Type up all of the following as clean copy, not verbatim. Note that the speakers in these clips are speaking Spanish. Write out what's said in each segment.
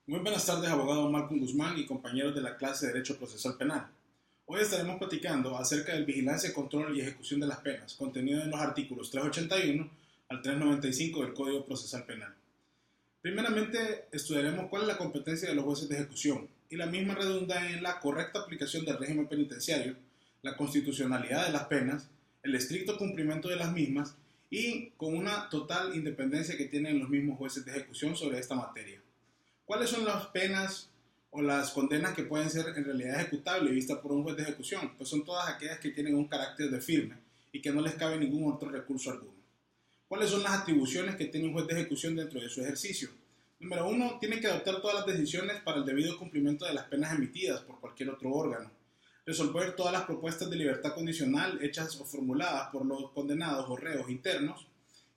Muy buenas tardes, abogado Malcolm Guzmán y compañeros de la clase de Derecho Procesal Penal. Hoy estaremos platicando acerca del vigilancia, control y ejecución de las penas, contenido en los artículos 381 al 395 del Código Procesal Penal. Primeramente, estudiaremos cuál es la competencia de los jueces de ejecución, y la misma redunda en la correcta aplicación del régimen penitenciario, la constitucionalidad de las penas, el estricto cumplimiento de las mismas y con una total independencia que tienen los mismos jueces de ejecución sobre esta materia. ¿Cuáles son las penas o las condenas que pueden ser en realidad ejecutables y vistas por un juez de ejecución? Pues son todas aquellas que tienen un carácter de firme y que no les cabe ningún otro recurso alguno. ¿Cuáles son las atribuciones que tiene un juez de ejecución dentro de su ejercicio? Número 1, tiene que adoptar todas las decisiones para el debido cumplimiento de las penas emitidas por cualquier otro órgano. Resolver todas las propuestas de libertad condicional hechas o formuladas por los condenados o reos internos,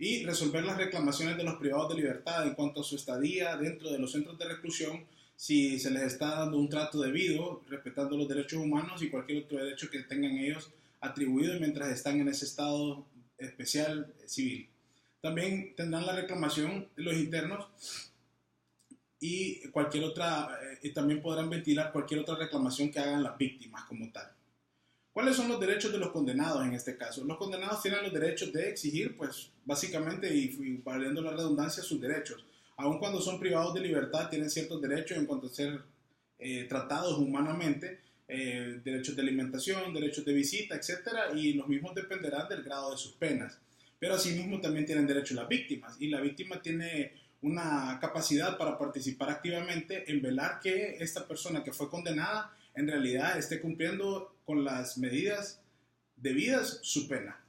y resolver las reclamaciones de los privados de libertad en cuanto a su estadía dentro de los centros de reclusión, si se les está dando un trato debido, respetando los derechos humanos y cualquier otro derecho que tengan ellos atribuido mientras están en ese estado especial civil. También tendrán la reclamación de los internos y cualquier otra, y también podrán ventilar cualquier otra reclamación que hagan las víctimas como tal. ¿Cuáles son los derechos de los condenados en este caso? Los condenados tienen los derechos de exigir, pues básicamente, y valiendo la redundancia, sus derechos. Aun cuando son privados de libertad, tienen ciertos derechos en cuanto a ser tratados humanamente, derechos de alimentación, derechos de visita, etcétera, y los mismos dependerán del grado de sus penas. Pero asimismo también tienen derecho las víctimas, y la víctima tiene una capacidad para participar activamente en velar que esta persona que fue condenada en realidad esté cumpliendo con las medidas debidas su pena.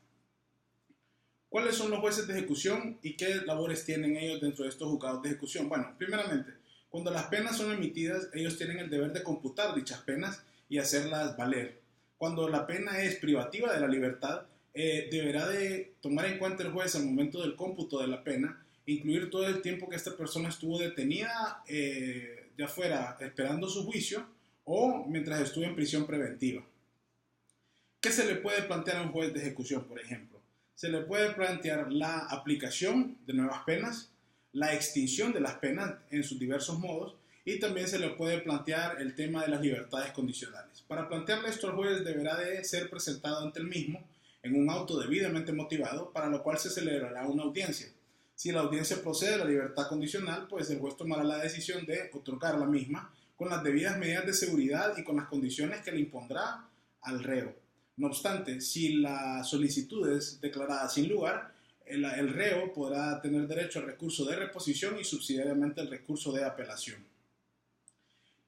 ¿Cuáles son los jueces de ejecución y qué labores tienen ellos dentro de estos juzgados de ejecución? Bueno, primeramente, cuando las penas son emitidas, ellos tienen el deber de computar dichas penas y hacerlas valer. Cuando la pena es privativa de la libertad, deberá de tomar en cuenta el juez al momento del cómputo de la pena, incluir todo el tiempo que esta persona estuvo detenida, ya fuera esperando su juicio o mientras estuvo en prisión preventiva. ¿Qué se le puede plantear a un juez de ejecución, por ejemplo? Se le puede plantear la aplicación de nuevas penas, la extinción de las penas en sus diversos modos, y también se le puede plantear el tema de las libertades condicionales. Para plantearle esto al juez deberá de ser presentado ante el mismo en un auto debidamente motivado, para lo cual se celebrará una audiencia. Si la audiencia procede a la libertad condicional, pues el juez tomará la decisión de otorgar la misma con las debidas medidas de seguridad y con las condiciones que le impondrá al reo. No obstante, si la solicitud es declarada sin lugar, el reo podrá tener derecho al recurso de reposición y subsidiariamente al recurso de apelación.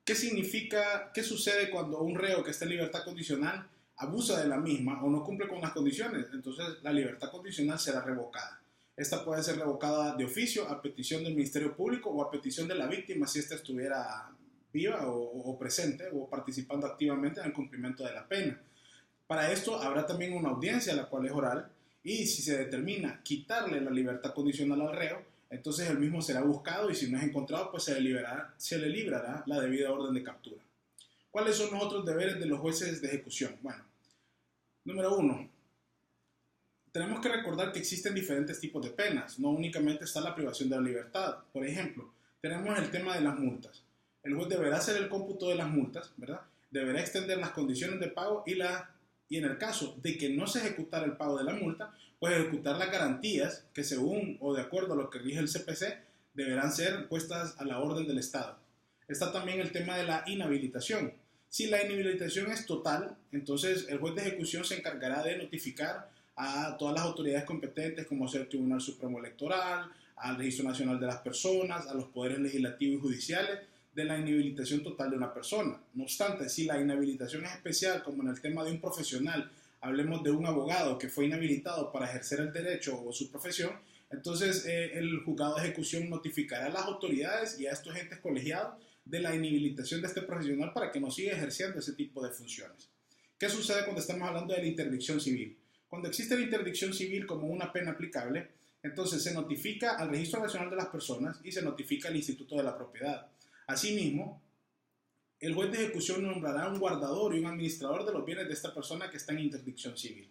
¿Qué significa, qué sucede cuando un reo que está en libertad condicional abusa de la misma o no cumple con las condiciones? Entonces la libertad condicional será revocada. Esta puede ser revocada de oficio a petición del Ministerio Público o a petición de la víctima si ésta estuviera viva o presente o participando activamente en el cumplimiento de la pena. Para esto habrá también una audiencia, la cual es oral, y si se determina quitarle la libertad condicional al reo, entonces el mismo será buscado y si no es encontrado, pues se le librará la debida orden de captura. ¿Cuáles son los otros deberes de los jueces de ejecución? Bueno, número 1. Tenemos que recordar que existen diferentes tipos de penas, no únicamente está la privación de la libertad. Por ejemplo, tenemos el tema de las multas. El juez deberá hacer el cómputo de las multas, ¿verdad? Deberá extender las condiciones de pago y en el caso de que no se ejecutara el pago de la multa, pues ejecutar las garantías que según o de acuerdo a lo que rige el CPC deberán ser puestas a la orden del Estado. Está también el tema de la inhabilitación. Si la inhabilitación es total, entonces el juez de ejecución se encargará de notificar a todas las autoridades competentes como sea el Tribunal Supremo Electoral, al Registro Nacional de las Personas, a los poderes legislativos y judiciales, de la inhabilitación total de una persona. No obstante, si la inhabilitación es especial, como en el tema de un profesional, hablemos de un abogado que fue inhabilitado para ejercer el derecho o su profesión, entonces el juzgado de ejecución notificará a las autoridades y a estos entes colegiados de la inhabilitación de este profesional para que no siga ejerciendo ese tipo de funciones. ¿Qué sucede cuando estamos hablando de la interdicción civil? Cuando existe la interdicción civil como una pena aplicable, entonces se notifica al Registro Nacional de las Personas y se notifica al Instituto de la Propiedad. Asimismo, el juez de ejecución nombrará un guardador y un administrador de los bienes de esta persona que está en interdicción civil.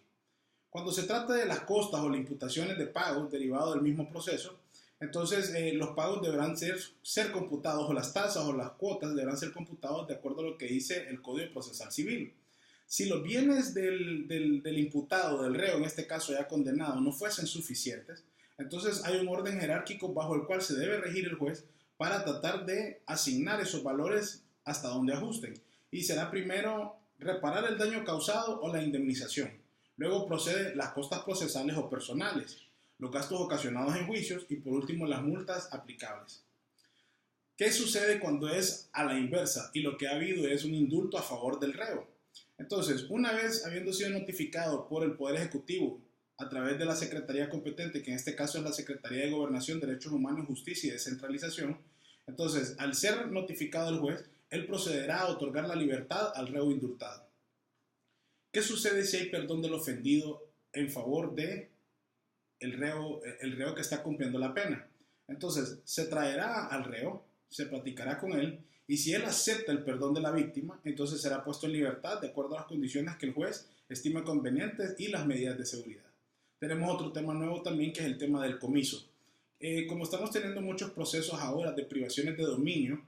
Cuando se trata de las costas o las imputaciones de pagos derivados del mismo proceso, Entonces, los pagos deberán ser computados, o las tasas o las cuotas deberán ser computados de acuerdo a lo que dice el Código Procesal Civil. Si los bienes del imputado, del reo, en este caso ya condenado, no fuesen suficientes, entonces hay un orden jerárquico bajo el cual se debe regir el juez para tratar de asignar esos valores hasta donde ajusten. Y será primero reparar el daño causado o la indemnización. Luego procede las costas procesales o personales, los gastos ocasionados en juicios y por último las multas aplicables. ¿Qué sucede cuando es a la inversa y lo que ha habido es un indulto a favor del reo? Entonces, una vez habiendo sido notificado por el Poder Ejecutivo a través de la Secretaría competente, que en este caso es la Secretaría de Gobernación, Derechos Humanos, Justicia y Descentralización, entonces, al ser notificado el juez, él procederá a otorgar la libertad al reo indultado. ¿Qué sucede si hay perdón del ofendido en favor de el reo que está cumpliendo la pena? Entonces, se traerá al reo, se platicará con él, y si él acepta el perdón de la víctima, entonces será puesto en libertad de acuerdo a las condiciones que el juez estime convenientes y las medidas de seguridad. Tenemos otro tema nuevo también, que es el tema del comiso. Como estamos teniendo muchos procesos ahora de privaciones de dominio,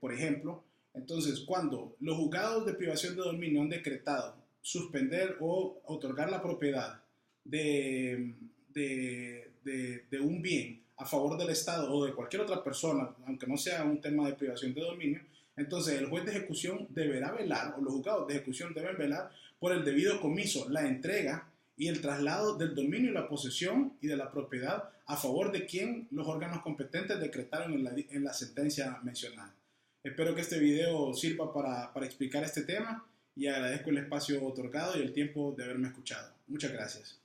por ejemplo, entonces cuando los juzgados de privación de dominio han decretado suspender o otorgar la propiedad de un bien a favor del Estado o de cualquier otra persona, aunque no sea un tema de privación de dominio, entonces el juez de ejecución deberá velar, o los juzgados de ejecución deben velar por el debido comiso, la entrega y el traslado del dominio y la posesión y de la propiedad a favor de quien los órganos competentes decretaron en la sentencia mencionada. Espero que este video sirva para explicar este tema y agradezco el espacio otorgado y el tiempo de haberme escuchado. Muchas gracias.